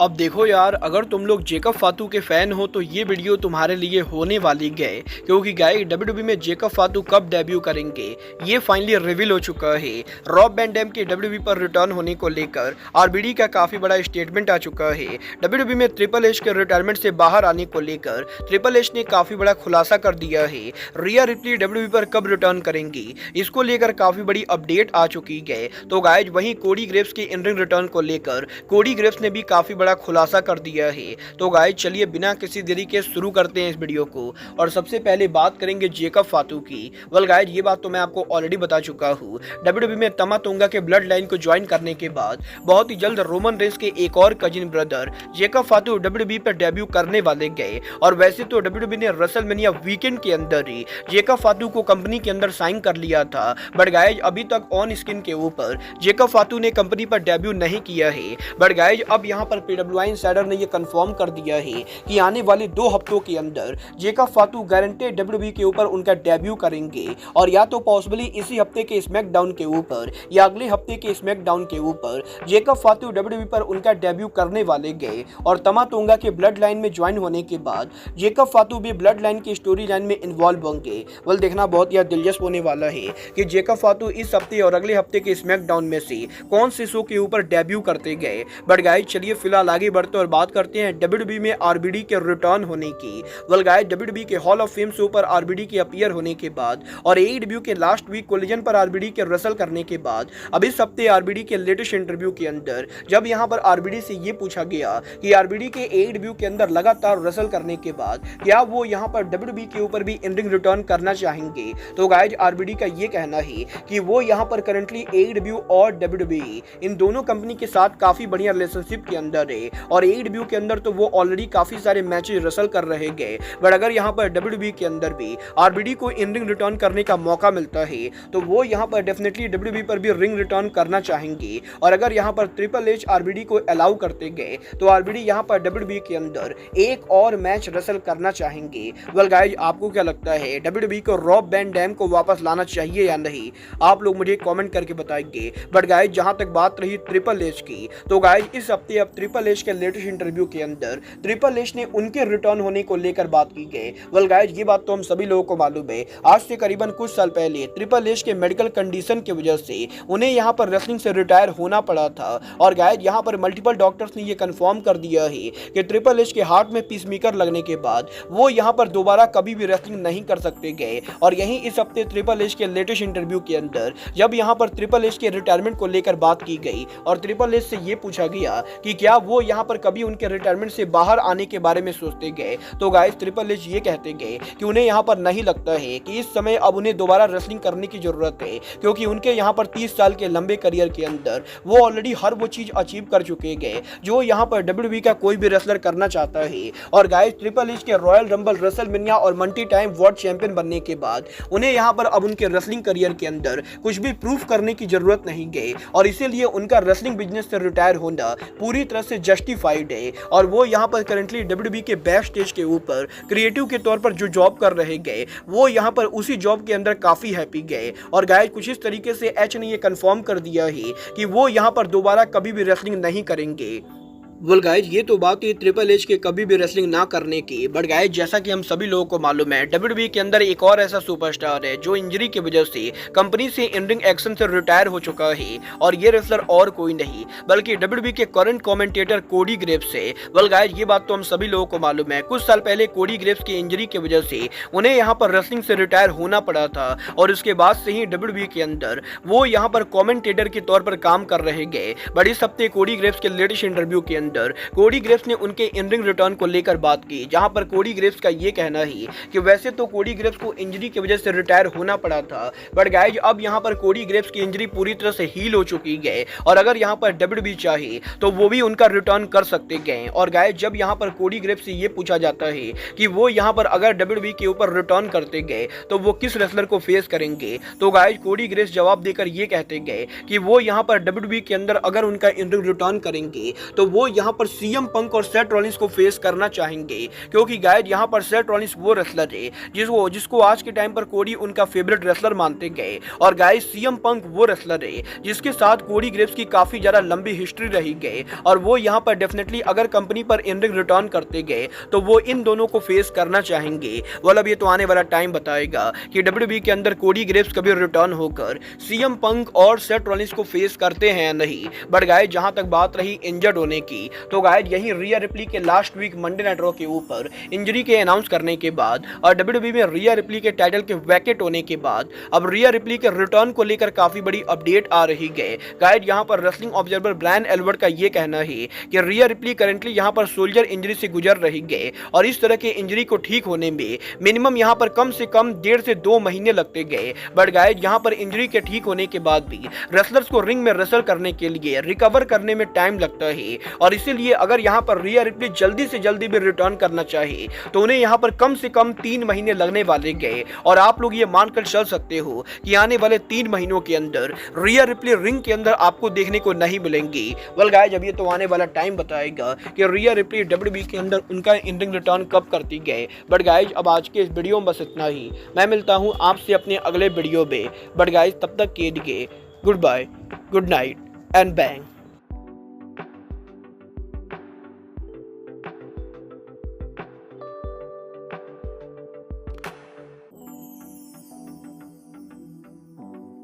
अब देखो यार, अगर तुम लोग जेकब फातू के फैन हो तो ये वीडियो तुम्हारे लिए होने वाली है, क्योंकि गाइस डब्ल्यूडब्ल्यूई में जेकब फातू कब डेब्यू करेंगे ये फाइनली रिवील हो चुका है। रॉब वैन डैम के डब्ल्यूडब्ल्यूई पर रिटर्न होने को लेकर आरबीडी का काफी बड़ा स्टेटमेंट आ चुका है। डब्ल्यूडब्ल्यूई में ट्रिपल एच के रिटायरमेंट से बाहर आने को लेकर ट्रिपल एच ने काफी बड़ा खुलासा कर दिया है। रिया रिप्ली डब्ल्यूडब्ल्यूई पर कब रिटर्न करेंगी, इसको लेकर काफी बड़ी अपडेट आ चुकी है। तो गाइस वहीं कोडी ग्रेव्स के इन रिंग रिटर्न को लेकर कोडी ग्रेव्स ने भी काफी बड़ा खुलासा कर दिया है। तो गाइस चलिए बिना किसी देरी के शुरू करते हैं इस वीडियो को, और सबसे पहले बात करेंगे जेकब फातू की। वेल गाइस ये बात तो मैं आपको ऑलरेडी बता चुका हूँ। डब्ल्यूडब्ल्यूई में तमा तोंगा के ब्लड लाइन को ज्वाइन करने के बाद बहुत ही जल्द रोमन रेंस के एक और कजिन ब्रदर जेकब फातू डब्ल्यूडब्ल्यूई पर डेब्यू करने वाले गए। और वैसे तो डब्ल्यूडब्ल्यूई ने रेसलमेनिया वीकेंड के अंदर ही जेकब फातू को कंपनी के अंदर साइन कर लिया था, बट गाइस अभी तक ऑन स्क्रीन के ऊपर जेकब फातू ने कंपनी पर डेब्यू नहीं किया है। बट गाइस अब यहाँ पर पीडब्ल्यूआई इंसाइडर ने ये कंफर्म कर दिया है कि आने वाले 2 हफ्तों के अंदर जेकब फातू गारंटेड डब्ल्यूडब्ल्यूई के ऊपर उनका डेब्यू करेंगे, और या तो पॉसिबली इसी हफ्ते के स्मैकडाउन के ऊपर या अगले हफ्ते के स्मैकडाउन के ऊपर जेकब फातू डब्ल्यूडब्ल्यूई पर उनका डेब्यू करने वाले गए। और तमा तोंगा के ब्लड लाइन में ज्वाइन होने के बाद जेकब फातू भी ब्लड लाइन की स्टोरी लाइन में इन्वॉल्व होंगे। वेल देखना बहुत ही दिलचस्प होने वाला है कि जेकब फातू इस हफ्ते और अगले हफ्ते के स्मैकडाउन में से कौन से शो के ऊपर डेब्यू करते गए। बट गाइस चलिए फिलहाल आगे बढ़ते और बात करते हैं डब्ल्यूडब्ल्यूई में आरबीडी के रिटर्न होने की। वेल गाइस डब्ल्यूडब्ल्यूई के हॉल ऑफ फेम शो पर आरबीडी के अपीयर होने के बाद और एईडब्ल्यू के लास्ट वीक कोलिजन पर आरबीडी के रेसल करने के बाद अब इस हफ्ते आरबीडी के लेटेस्ट इंटरव्यू के अंदर जब यहां पर आरबीडी से ये पूछा गया कि आरबीडी के एईडब्ल्यू के अंदर लगातार रेसल करने के बाद क्या वो यहां पर डब्ल्यूडब्ल्यूई के ऊपर भी इन रिंग रिटर्न करना चाहेंगे, तो गाइस आरबीडी का ये कहना है कि वो यहां पर करंटली एईडब्ल्यू और डब्ल्यूडब्ल्यूई इन दोनों कंपनी के साथ काफी बढ़िया रिलेशनशिप के अंदर है, और एईडब्ल्यू के अंदर तो वो ऑलरेडी काफी सारे मैचेस रेसल कर रहे गए। बट अगर यहाँ पर डब्ल्यूडब्ल्यूई के अंदर भी आरबीडी को इन रिंग रिटर्न करने का मौका मिलता है तो वो यहाँ पर डेफिनेटली डब्ल्यूडब्ल्यूई पर भी रिंग रिटर्न करना चाहेंगे। और अगर यहाँ पर ट्रिपल एच आरबीडी को अलाउ करते गए तो आरबीडी यहाँ पर डब्ल्यूडब्ल्यूई के अंदर एक और मैच रेसल करना चाहेंगे। वेल गाइस आपको क्या लगता है, डब्ल्यूडब्ल्यूई को रॉब वैन डैम को वापस लाना चाहिए या नहीं, आप लोग मुझे कमेंट करके बताएंगे। बट गाइस जहां तक बात रही ट्रिपल एच की, तो गाइस इस हफ्ते अब ट्रिपल एच के लेटेस्ट इंटरव्यू के अंदर ट्रिपल एच ने उनके रिटर्न होने को लेकर बात की गई। वेल गाइस ये बात तो हम सभी लोगों को मालूम है, आज से करीबन कुछ साल पहले ट्रिपल एच के मेडिकल कंडीशन की वजह से उन्हें यहाँ पर रेसलिंग से रिटायर होना पड़ा था। और गाइस यहाँ पर मल्टीपल डॉक्टर्स ने ये कंफर्म कर दिया है कि ट्रिपल एच के हार्ट में पीसमेकर लगने के बाद वो यहाँ पर दोबारा कभी भी रेसलिंग नहीं कर सकते गए। और यहीं इस हफ्ते ट्रिपल एच के लेटेस्ट इंटरव्यू के अंदर जब यहाँ पर ट्रिपल एच के रिटायरमेंट को लेकर बात की गई और ट्रिपल एच से ये पूछा गया कि क्या वो यहाँ पर कभी उनके रिटायरमेंट से बाहर आने के बारे में सोचते गए, तो गाइस ट्रिपल एच ये कहते गए कि उन्हें यहाँ पर नहीं लगता है कि इस समय अब उन्हें दोबारा रेसलिंग करने की जरूरत है, क्योंकि उनके यहाँ पर 30 साल के लंबे करियर के अंदर वो ऑलरेडी हर वो चीज अचीव कर चुके गए जो यहाँ पर डब्ल्यूडब्ल्यूई का कोई भी रेसलर करना चाहता है। और गाइस ट्रिपल एच के रॉयल रंबल रेसलमेनिया और मल्टी टाइम वर्ल्ड चैंपियन बनने के बाद उन्हें यहाँ पर अब उनके रेसलिंग करियर के अंदर कुछ भी प्रूफ करने की जरूरत नहीं गई, और इसीलिए उनका रेसलिंग बिजनेस से रिटायर होना पूरी तरह से जस्टिफाइड है। और वो यहाँ पर करंटली डब्ल्यूडब्ल्यूई के बैक स्टेज के ऊपर क्रिएटिव के तौर पर जो जॉब कर रहे गए वो यहाँ पर उसी जॉब के अंदर काफी हैप्पी गए। और गाइस कुछ इस तरीके से एच ने ये कंफर्म कर दिया है कि वो यहाँ पर दोबारा कभी भी रेसलिंग नहीं करेंगे। वेल गाइस ये तो बात है ट्रिपल एच के कभी भी रेसलिंग ना करने की। बट गाइस जैसा कि हम सभी लोगों को मालूम है, डब्ल्यूडब्ल्यूई के अंदर एक और ऐसा सुपरस्टार है जो इंजरी की वजह से कंपनी से इन रिंग एक्शन से रिटायर हो चुका है, और ये रेसलर और कोई नहीं बल्कि डब्ल्यूडब्ल्यूई के करंट कमेंटेटर कोडी ग्रेव्स है। वेल गाइस ये बात तो हम सभी लोगों को मालूम है, कुछ साल पहले कोडी ग्रेव्स की इंजरी की वजह से उन्हें यहाँ पर रेसलिंग से रिटायर होना पड़ा था, और उसके बाद से ही डब्ल्यूडब्ल्यूई के अंदर वो यहाँ पर कमेंटेटर के तौर पर काम कर रहे गए। बट इस हफ्ते कोडी ग्रेव्स के लेटेस्ट इंटरव्यू के अंदर कोडी ग्रेव्स ने उनके इन रिंग रिटर्न को लेकर बात की, जहां पर कोडी ग्रेव्स का ये कहना है कि वैसे तो कोडी ग्रेव्स को इंजरी की वजह से रिटायर होना पड़ा था, बट गाइस अब यहां पर कोडी ग्रेव्स की इंजरी पूरी तरह से हील हो चुकी है, और अगर यहां पर डब्ल्यूडब्ल्यूई चाहे तो वो भी उनका रिटर्न कर सकते गए। और गाइस जब यहां पर कोडी ग्रेव्स से ये पूछा जाता है कि वो यहां पर अगर डब्ल्यूडब्ल्यूई के ऊपर रिटर्न करते गए तो वो किस रेसलर को फेस करेंगे, तो गाइस कोडी ग्रेव्स जवाब देकर ये कहते गए कि वो यहां पर डब्ल्यूडब्ल्यूई के अंदर अगर उनका इन रिंग रिटर्न करेंगे तो वो यहाँ पर सीएम पंक और सेथ रॉलिंस को फेस करना चाहेंगे, क्योंकि गाइस यहाँ पर सेथ रॉलिंस वो रेसलर है जिसको आज के टाइम पर कोडी उनका फेवरेट रेसलर मानते गए, और गाइस सीएम पंक वो रेसलर है जिसके साथ कोडी ग्रेव्स की काफी ज्यादा लंबी हिस्ट्री रही गई, और वो यहाँ पर डेफिनेटली अगर कंपनी पर इन रिंग रिटर्न करते गए तो वो इन दोनों को फेस करना चाहेंगे। वाला ये तो आने वाला टाइम बताएगा कि डब्ल्यूडब्ल्यूई के अंदर कोडी ग्रेव्स कभी रिटर्न होकर सीएम पंक और सेथ रॉलिंस को फेस करते हैं या नहीं। बट गाइस जहां तक बात रही इंजर्ड होने की, तो गाइस यही रिया रिप्ली के last week Monday night Raw के ऊपर इंजरी के अनाउंस करने के बाद और डब्ल्यूडब्ल्यूई में रिया रिप्ली के टाइटल के वैकेट होने के बाद अब रिया रिप्ली के रिटर्न को लेकर काफी बड़ी अपडेट आ रही है। गाइस यहां पर रेसलिंग ऑब्जर्वर ब्रायन एल्बर्ट का यह कहना है कि रिया रिप्ली करंटली यहां पर सोल्जर इंजरी से गुजर रही है, और इस तरह के इंजरी को ठीक होने में मिनिमम यहां पर कम से कम 1.5 से 2 महीने लगते गए। बट गाइस यहां पर इंजरी के ठीक होने के बाद भी रेसलर्स को रिंग में रेसल करने के लिए रिकवर करने में टाइम लगता है, और इसीलिए अगर यहां पर रिया रिप्ली जल्दी से जल्दी भी रिटर्न करना चाहे तो उन्हें यहां पर कम से कम 3 महीने लगने वाले गए। और आप लोग ये मानकर चल सकते हो कि आने वाले 3 महीनों के अंदर रिया रिप्ली रिंग के अंदर आपको देखने को नहीं मिलेंगी। वेल गाइस अब ये तो आने वाला टाइम बताएगा कि रिया रिप्ली डब्ल्यूडब्ल्यूई के अंदर उनका इन रिंग रिटर्न कब करती गए। बट गाइस अब आज के इस वीडियो में बस इतना ही। मैं मिलता हूं आपसे अपने अगले वीडियो में। बट गाइस तब तक के लिए good bye, good night and bang.